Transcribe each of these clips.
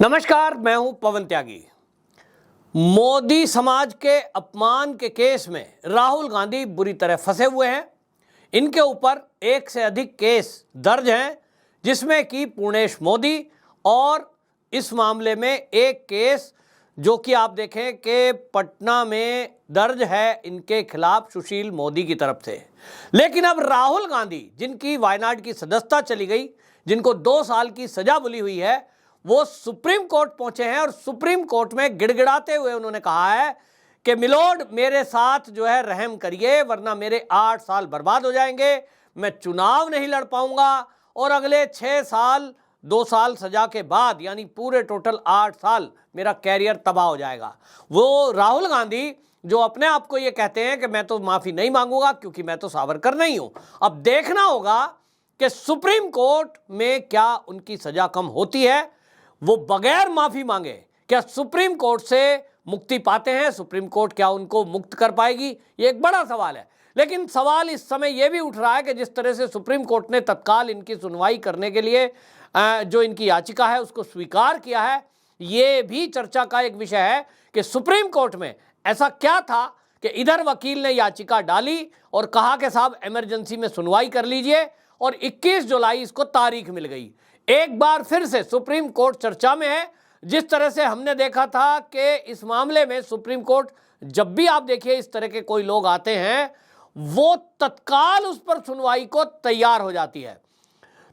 नमस्कार, मैं हूं पवन त्यागी। मोदी समाज के अपमान के केस में राहुल गांधी बुरी तरह फंसे हुए हैं। इनके ऊपर एक से अधिक केस दर्ज हैं, जिसमें कि पूर्णेश मोदी और इस मामले में एक केस जो कि आप देखें कि पटना में दर्ज है इनके खिलाफ सुशील मोदी की तरफ से। लेकिन अब राहुल गांधी, जिनकी वायनाड की सदस्यता चली गई, जिनको 2 साल की सजा मिली हुई है, वो सुप्रीम कोर्ट पहुंचे हैं और सुप्रीम कोर्ट में गिड़गिड़ाते हुए उन्होंने कहा है कि मिलोड मेरे साथ जो है रहम करिए, वरना मेरे 8 साल बर्बाद हो जाएंगे, मैं चुनाव नहीं लड़ पाऊंगा और अगले 6 साल 2 साल सजा के बाद यानी पूरे टोटल 8 साल मेरा कैरियर तबाह हो जाएगा। वो राहुल गांधी जो अपने आप को ये कहते हैं कि मैं तो माफी नहीं मांगूंगा क्योंकि मैं तो सावरकर नहीं हूं। अब देखना होगा कि सुप्रीम कोर्ट में क्या उनकी सजा कम होती है। वो बगैर माफी मांगे क्या सुप्रीम कोर्ट से मुक्ति पाते हैं? सुप्रीम कोर्ट क्या उनको मुक्त कर पाएगी? ये एक बड़ा सवाल है। लेकिन सवाल इस समय यह भी उठ रहा है कि जिस तरह से सुप्रीम कोर्ट ने तत्काल इनकी सुनवाई करने के लिए जो इनकी याचिका है उसको स्वीकार किया है, ये भी चर्चा का एक विषय है कि सुप्रीम कोर्ट में ऐसा क्या था कि इधर वकील ने याचिका डाली और कहा कि साहब इमरजेंसी में सुनवाई कर लीजिए और 21 जुलाई इसको तारीख मिल गई। एक बार फिर से सुप्रीम कोर्ट चर्चा में है। जिस तरह से हमने देखा था कि इस मामले में सुप्रीम कोर्ट, जब भी आप देखिए इस तरह के कोई लोग आते हैं, वो तत्काल उस पर सुनवाई को तैयार हो जाती है।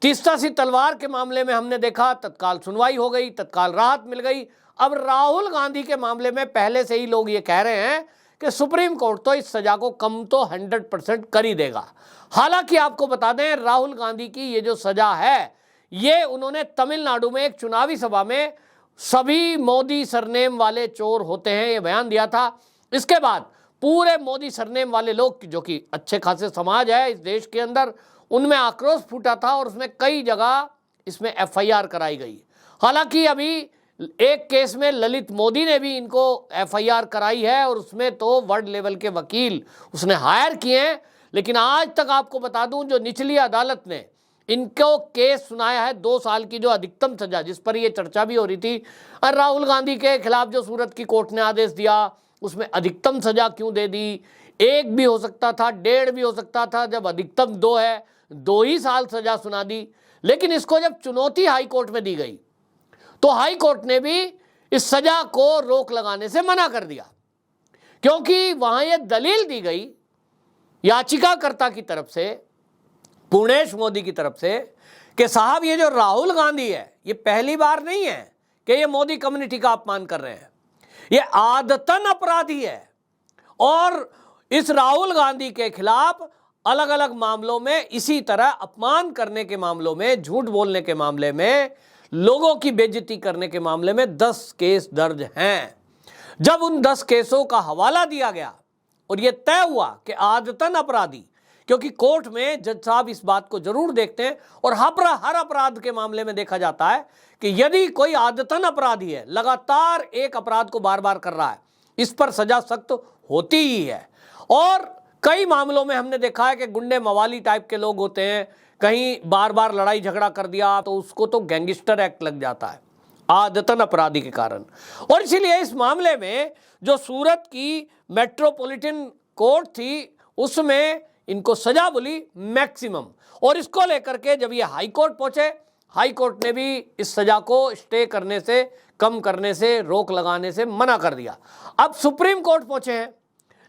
तीस्ता सी तलवार के मामले में हमने देखा तत्काल सुनवाई हो गई, तत्काल राहत मिल गई। अब राहुल गांधी के मामले में पहले से ही लोग ये कह रहे हैं कि सुप्रीम कोर्ट तो इस सजा को कम तो 100% कर ही देगा। हालांकि आपको बता दें, राहुल गांधी की ये जो सजा है, ये उन्होंने तमिलनाडु में एक चुनावी सभा में सभी मोदी सरनेम वाले चोर होते हैं ये बयान दिया था। इसके बाद पूरे मोदी सरनेम वाले लोग, जो कि अच्छे खासे समाज है इस देश के अंदर, उनमें आक्रोश फूटा था और उसमें कई जगह इसमें FIR कराई गई। हालांकि अभी एक केस में ललित मोदी ने भी इनको FIR कराई है और उसमें तो वर्ल्ड लेवल के वकील उसने हायर किए हैं। लेकिन आज तक आपको बता दूं, जो निचली अदालत ने इनको केस सुनाया है 2 साल की जो अधिकतम सजा, जिस पर ये चर्चा भी हो रही थी, और राहुल गांधी के खिलाफ जो सूरत की कोर्ट ने आदेश दिया उसमें अधिकतम सजा क्यों दे दी? 1 भी हो सकता था, 1.5 भी हो सकता था, जब अधिकतम 2 है 2 ही साल सजा सुना दी। लेकिन इसको जब चुनौती हाई कोर्ट में दी गई तो हाई कोर्ट ने भी इस सजा को रोक लगाने से मना कर दिया, क्योंकि वहां यह दलील दी गई याचिकाकर्ता की तरफ से, पूर्णेश मोदी की तरफ से, कि साहब ये जो राहुल गांधी है ये पहली बार नहीं है कि ये मोदी कम्युनिटी का अपमान कर रहे हैं, ये आदतन अपराधी है। और इस राहुल गांधी के खिलाफ अलग अलग मामलों में, इसी तरह अपमान करने के मामलों में, झूठ बोलने के मामले में, लोगों की बेइज्जती करने के मामले में 10 केस दर्ज हैं। जब उन 10 केसों का हवाला दिया गया और यह तय हुआ कि आदतन अपराधी, क्योंकि कोर्ट में जज साहब इस बात को जरूर देखते हैं और हर अपराध के मामले में देखा जाता है कि यदि कोई आदतन अपराधी है, लगातार एक अपराध को बार बार कर रहा है, इस पर सजा सख्त होती ही है। और कई मामलों में हमने देखा है कि गुंडे मवाली टाइप के लोग होते हैं, कहीं बार बार लड़ाई झगड़ा कर दिया तो उसको तो गैंगस्टर एक्ट लग जाता है आदतन अपराधी के कारण। और इसीलिए इस मामले में जो सूरत की मेट्रोपॉलिटन कोर्ट थी उसमें इनको सजा बोली मैक्सिमम, और इसको लेकर के जब ये हाई कोर्ट पहुंचे, हाई कोर्ट ने भी इस सजा को स्टे करने से, कम करने से, रोक लगाने से मना कर दिया। अब सुप्रीम कोर्ट पहुंचे हैं,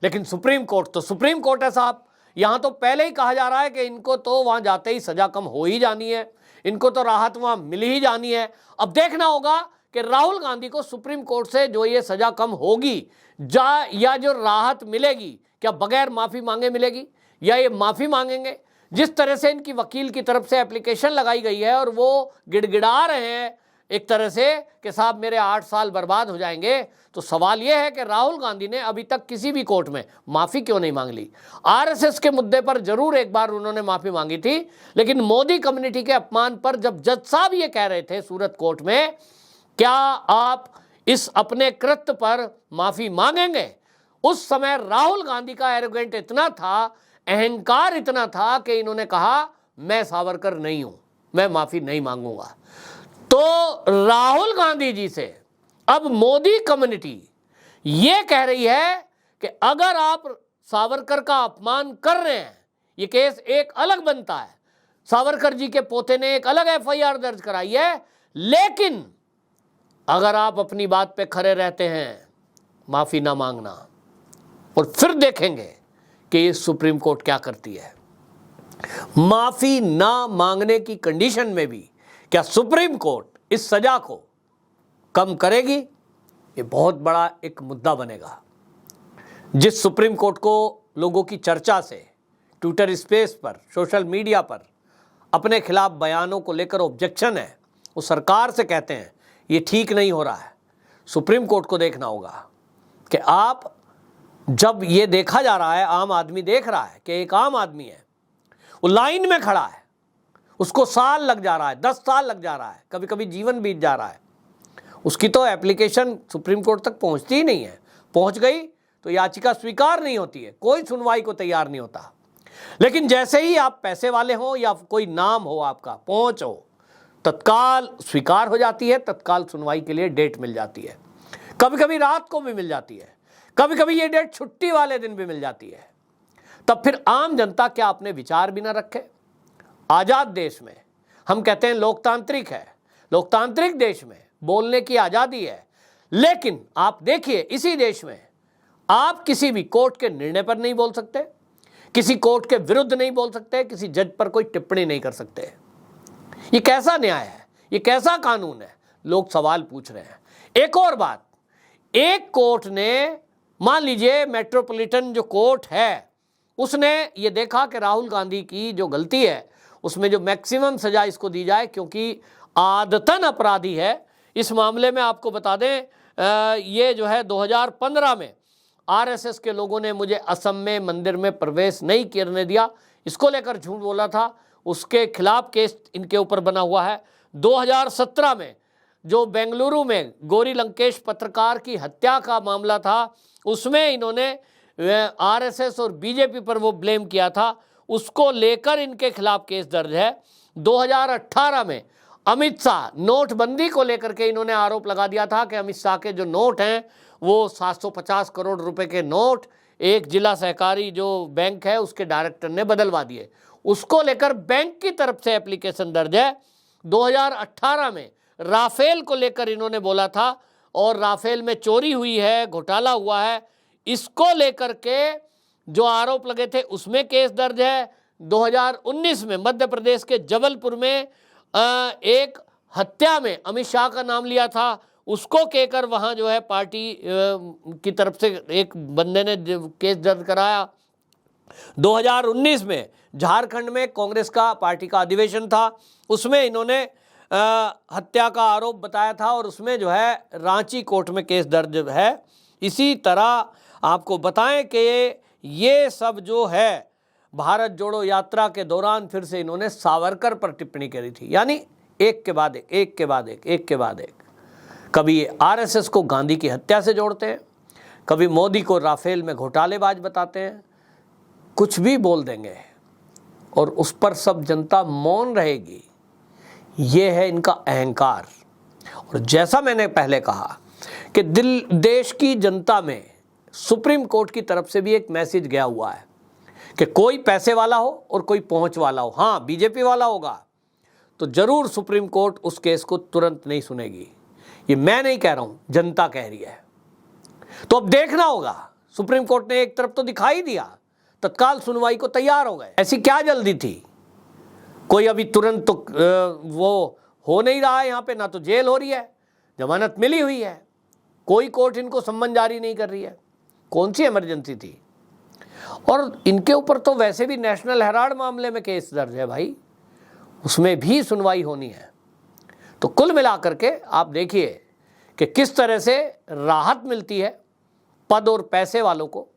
लेकिन सुप्रीम कोर्ट तो सुप्रीम कोर्ट है साहब। यहां तो पहले ही कहा जा रहा है कि इनको तो वहां जाते ही सजा कम हो ही जानी है, इनको तो राहत वहां मिल ही जानी है। अब देखना होगा कि राहुल गांधी को सुप्रीम कोर्ट से जो ये सजा कम होगी या जो राहत मिलेगी, क्या बगैर माफी मांगे मिलेगी या ये माफी मांगेंगे? जिस तरह से इनकी वकील की तरफ से एप्लीकेशन लगाई गई है और वो गिड़गिड़ा रहे हैं एक तरह से कि साहब मेरे 8 साल बर्बाद हो जाएंगे, तो सवाल यह है कि राहुल गांधी ने अभी तक किसी भी कोर्ट में माफी क्यों नहीं मांग ली? RSS के मुद्दे पर जरूर एक बार उन्होंने माफी मांगी थी, लेकिन मोदी कम्युनिटी के अपमान पर जब जज साहब ये कह रहे थे सूरत कोर्ट में, क्या आप इस अपने कृत्य पर माफी मांगेंगे, उस समय राहुल गांधी का एरोगेंट इतना था, अहंकार इतना था कि इन्होंने कहा मैं सावरकर नहीं हूं, मैं माफी नहीं मांगूंगा। तो तो राहुल गांधी जी से अब मोदी कम्युनिटी ये कह रही है कि अगर आप सावरकर का अपमान कर रहे हैं, ये केस एक अलग बनता है, सावरकर जी के पोते ने एक अलग एफआईआर दर्ज कराई है, लेकिन अगर आप अपनी बात पे खरे रहते हैं, माफी ना मांगना, और फिर देखेंगे कि ये सुप्रीम कोर्ट क्या करती है। माफी ना मांगने की कंडीशन में भी क्या सुप्रीम कोर्ट इस सजा को कम करेगी? ये बहुत बड़ा एक मुद्दा बनेगा। जिस सुप्रीम कोर्ट को लोगों की चर्चा से ट्विटर स्पेस पर, सोशल मीडिया पर अपने खिलाफ बयानों को लेकर ऑब्जेक्शन है, वो सरकार से कहते हैं ये ठीक नहीं हो रहा है। सुप्रीम कोर्ट को देखना होगा कि आप, जब ये देखा जा रहा है, आम आदमी देख रहा है कि एक आम आदमी है, वो लाइन में खड़ा है, उसको साल लग जा रहा है, 10 साल लग जा रहा है, कभी कभी जीवन बीत जा रहा है, उसकी तो एप्लीकेशन सुप्रीम कोर्ट तक पहुंचती ही नहीं है, पहुंच गई तो याचिका स्वीकार नहीं होती है, कोई सुनवाई को तैयार नहीं होता। लेकिन जैसे ही आप पैसे वाले हो या कोई नाम हो, आपका पहुंच हो, तत्काल स्वीकार हो जाती है, तत्काल सुनवाई के लिए डेट मिल जाती है, कभी कभी रात को भी मिल जाती है, कभी कभी ये डेट छुट्टी वाले दिन भी मिल जाती है। तब फिर आम जनता क्या अपने विचार भी ना रखे? आजाद देश में हम कहते हैं लोकतांत्रिक है, लोकतांत्रिक देश में बोलने की आजादी है, लेकिन आप देखिए इसी देश में आप किसी भी कोर्ट के निर्णय पर नहीं बोल सकते, किसी कोर्ट के विरुद्ध नहीं बोल सकते, किसी जज पर कोई टिप्पणी नहीं कर सकते। ये कैसा न्याय है? ये कैसा कानून है? लोग सवाल पूछ रहे हैं। एक और बात, एक कोर्ट ने, मान लीजिए मेट्रोपॉलिटन जो कोर्ट है, उसने ये देखा कि राहुल गांधी की जो गलती है उसमें जो मैक्सिमम सजा इसको दी जाए, क्योंकि आदतन अपराधी है। इस मामले में आपको बता दें, ये जो है 2015 में आरएसएस के लोगों ने मुझे असम में मंदिर में प्रवेश नहीं करने दिया, इसको लेकर झूठ बोला था, उसके खिलाफ केस इनके ऊपर बना हुआ है। 2017 में जो बेंगलुरु में गौरी लंकेश पत्रकार की हत्या का मामला था, उसमें इन्होंने आरएसएस और बीजेपी पर वो ब्लेम किया था, उसको लेकर इनके खिलाफ केस दर्ज है। 2018 में अमित शाह, नोटबंदी को लेकर के इन्होंने आरोप लगा दिया था कि अमित शाह के जो नोट हैं वो 750 करोड़ रुपए के नोट एक जिला सहकारी जो बैंक है उसके डायरेक्टर ने बदलवा दिए, उसको लेकर बैंक की तरफ से एप्लीकेशन दर्ज है। 2018 में राफेल को लेकर इन्होंने बोला था और राफेल में चोरी हुई है, घोटाला हुआ है, इसको लेकर के जो आरोप लगे थे उसमें केस दर्ज है। 2019 में मध्य प्रदेश के जबलपुर में एक हत्या में अमित शाह का नाम लिया था, उसको कहकर वहाँ जो है पार्टी की तरफ से एक बंदे ने केस दर्ज कराया। 2019 में झारखंड में कांग्रेस का पार्टी का अधिवेशन था, उसमें इन्होंने हत्या का आरोप बताया था और उसमें जो है रांची कोर्ट में केस दर्ज है। इसी तरह आपको बताएं कि ये सब जो है भारत जोड़ो यात्रा के दौरान फिर से इन्होंने सावरकर पर टिप्पणी करी थी, यानी एक के बाद एक, एक के बाद एक, एक के बाद एक। कभी ये आरएसएस को गांधी की हत्या से जोड़ते हैं, कभी मोदी को राफेल में घोटालेबाज बताते हैं, कुछ भी बोल देंगे और उस पर सब जनता मौन रहेगी। ये है इनका अहंकार। और जैसा मैंने पहले कहा कि देश की जनता में सुप्रीम कोर्ट की तरफ से भी एक मैसेज गया हुआ है कि कोई पैसे वाला हो और कोई पहुंच वाला हो, हाँ बीजेपी वाला होगा तो जरूर सुप्रीम कोर्ट उस केस को तुरंत नहीं सुनेगी। ये मैं नहीं कह रहा हूं, जनता कह रही है। तो अब देखना होगा, सुप्रीम कोर्ट ने एक तरफ तो दिखाई दिया, तत्काल सुनवाई को तैयार हो गए। ऐसी क्या जल्दी थी? कोई अभी तुरंत तो वो हो नहीं रहा है, यहाँ पे ना तो जेल हो रही है, जमानत मिली हुई है, कोई कोर्ट इनको सम्मन जारी नहीं कर रही है। कौन सी इमरजेंसी थी? और इनके ऊपर तो वैसे भी नेशनल हेराल्ड मामले में केस दर्ज है भाई, उसमें भी सुनवाई होनी है। तो कुल मिलाकर के आप देखिए कि किस तरह से राहत मिलती है पद और पैसे वालों को,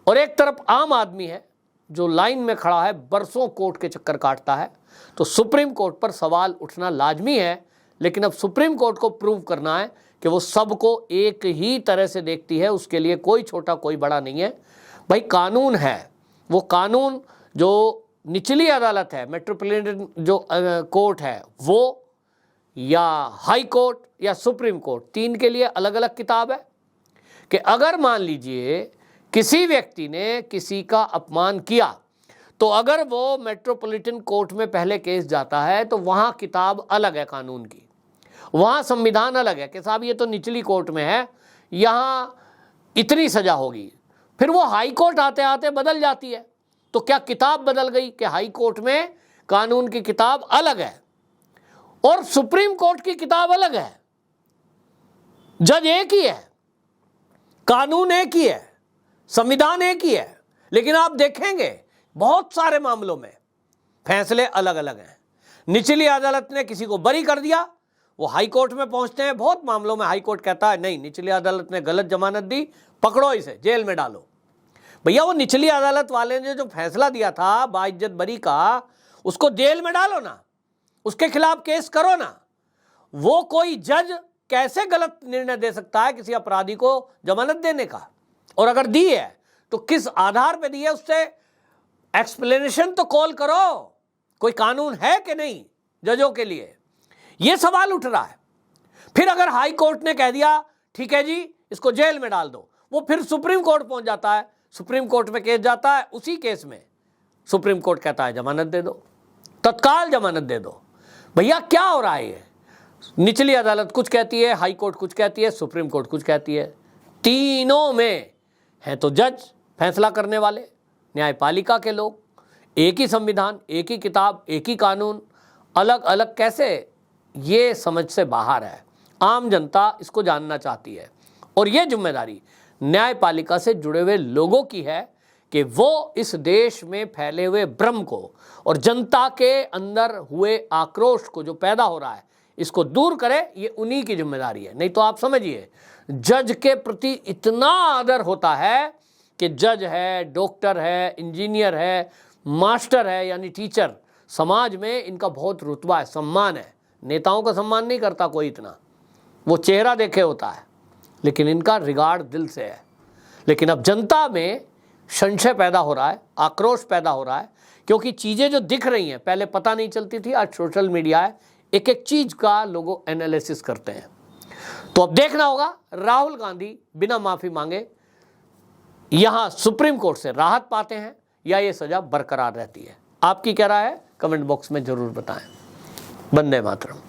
और एक तरफ आम आदमी है जो लाइन में खड़ा है, बरसों कोर्ट के चक्कर काटता है। तो सुप्रीम कोर्ट पर सवाल उठना लाजमी है, लेकिन अब सुप्रीम कोर्ट को प्रूव करना है कि वो सबको एक ही तरह से देखती है, उसके लिए कोई छोटा कोई बड़ा नहीं है। भाई कानून है, वो कानून जो निचली अदालत है, मेट्रोपॉलिटन जो कोर्ट है, वो या हाई कोर्ट या सुप्रीम कोर्ट, तीन के लिए अलग अलग किताब है कि अगर मान लीजिए किसी व्यक्ति ने किसी का अपमान किया तो अगर वो मेट्रोपॉलिटन कोर्ट में पहले केस जाता है तो वहाँ किताब अलग है कानून की, वहाँ संविधान अलग है कि साहब ये तो निचली कोर्ट में है, यहाँ इतनी सज़ा होगी। फिर वो हाई कोर्ट आते आते बदल जाती है। तो क्या किताब बदल गई कि हाई कोर्ट में कानून की किताब अलग है और सुप्रीम कोर्ट की किताब अलग है? जज एक ही है, कानून एक ही है, संविधान एक ही है, लेकिन आप देखेंगे बहुत सारे मामलों में फैसले अलग अलग हैं। निचली अदालत ने किसी को बरी कर दिया, वो हाई कोर्ट में पहुंचते हैं, बहुत मामलों में हाई कोर्ट कहता है नहीं, निचली अदालत ने गलत जमानत दी, पकड़ो इसे, जेल में डालो। भैया वो निचली अदालत वाले ने जो फैसला दिया था बाइज्जत बरी का, उसको जेल में डालो ना, उसके खिलाफ केस करो ना। वो कोई जज कैसे गलत निर्णय दे सकता है किसी अपराधी को जमानत देने का? और अगर दी है तो किस आधार पे दी है, उससे एक्सप्लेनेशन तो कॉल करो। कोई कानून है कि नहीं जजों के लिए? यह सवाल उठ रहा है। फिर अगर हाई कोर्ट ने कह दिया ठीक है जी इसको जेल में डाल दो, वो फिर सुप्रीम कोर्ट पहुंच जाता है, सुप्रीम कोर्ट में केस जाता है, उसी केस में सुप्रीम कोर्ट कहता है जमानत दे दो, तत्काल जमानत दे दो। भैया क्या हो रहा है ये? निचली अदालत कुछ कहती है, हाई कोर्ट कुछ कहती है, सुप्रीम कोर्ट कुछ कहती है। तीनों में हैं तो जज फैसला करने वाले, न्यायपालिका के लोग, एक ही संविधान, एक ही किताब, एक ही कानून, अलग अलग कैसे? ये समझ से बाहर है। आम जनता इसको जानना चाहती है और ये जिम्मेदारी न्यायपालिका से जुड़े हुए लोगों की है कि वो इस देश में फैले हुए भ्रम को और जनता के अंदर हुए आक्रोश को जो पैदा हो रहा है इसको दूर करे। ये उन्हीं की जिम्मेदारी है। नहीं तो आप समझिए जज के प्रति इतना आदर होता है कि जज है, डॉक्टर है, इंजीनियर है, मास्टर है, यानी टीचर, समाज में इनका बहुत रुतबा है, सम्मान है। नेताओं का सम्मान नहीं करता कोई इतना, वो चेहरा देखे होता है, लेकिन इनका रिगार्ड दिल से है। लेकिन अब जनता में संशय पैदा हो रहा है, आक्रोश पैदा हो रहा है, क्योंकि चीज़ें जो दिख रही हैं पहले पता नहीं चलती थी, आज सोशल मीडिया है, एक एक चीज़ का लोग एनालिसिस करते हैं। तो अब देखना होगा राहुल गांधी बिना माफ़ी मांगे यहाँ सुप्रीम कोर्ट से राहत पाते हैं या ये सज़ा बरकरार रहती है। आपकी क्या राय है? कमेंट बॉक्स में ज़रूर बताएं। वंदे मातरम।